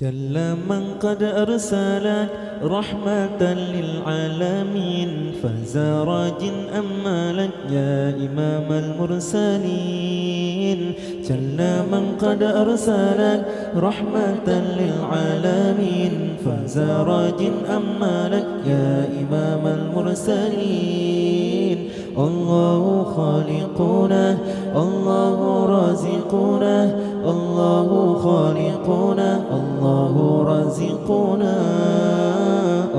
جل من قد أرسلك رحمة للعالمين فزارج أمالك يا إمام المرسلين. جل من قد أرسلك رحمة للعالمين فزارج أمالك يا إمام المرسلين. الله خالقنا الله رازقنا الله خالقنا الله رازقنا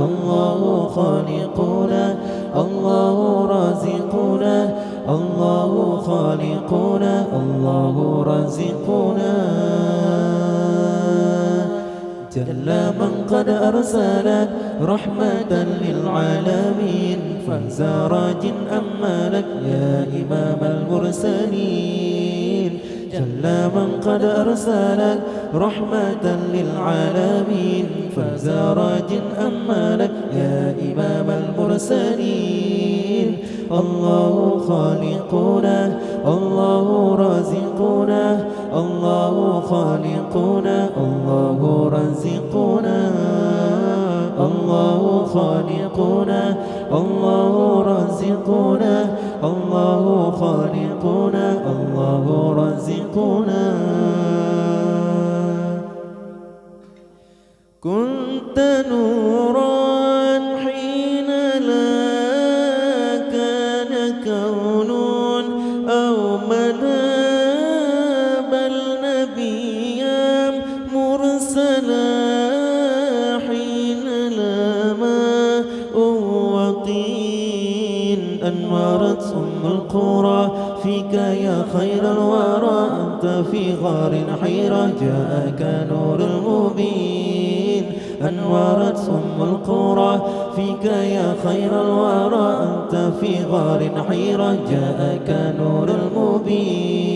الله خالقنا الله رازقنا الله خالقنا الله رازقنا. جل من قد أرسلك رحمة للعالمين فزارج أمالك يا إمام المرسلين. جل من قد أرسلك رحمة للعالمين فزارج أمالك يا إمام المرسلين. الله خالقنا الله رازقنا الله خالقنا الله رازقنا الله خالقنا الله رازقنا الله خالقنا الله رازقنا. كنت نورا حين لا كان كون أو منام النبيا مرسلا حين لا ماء وطين. أنورت أم القرى فيك يا خير الورى أنت في غار حيرة جاءك نور المبين. أنورت أم القرى فيك يا خير الورى أنت في غار حيرة جاءك نور المبين.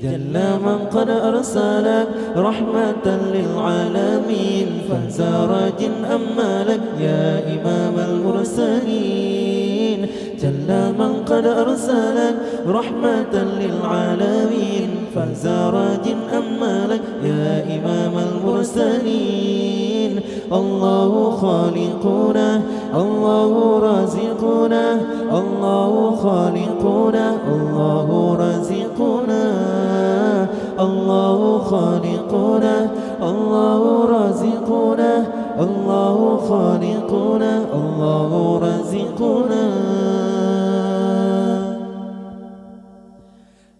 جل من قد أرسلك رحمة للعالمين فزارج أمالك يا إمام المرسلين. جل من قد أرسلك رحمة للعالمين فزارج أمالك يا إمام المرسلين. الله خالقنا الله رازقنا الله خالقنا الله رازقنا الله خالقنا الله رازقنا الله خالقنا الله رازقنا.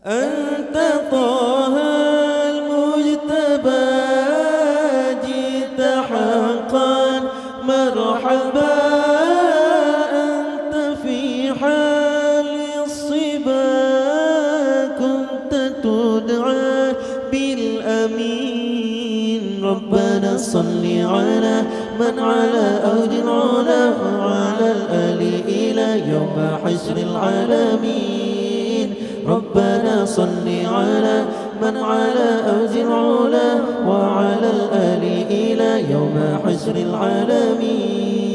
أنت طه المجتبى جئت حقا مرحبا أنت في حال الصبا كنت تدعى بالأمين. ربنا صل على من على أوج العلا وعلى الآل إلى يوم حشر العالمين. ربنا صل على من على أوج العلا وعلى الآل إلى يوم حشر العالمين.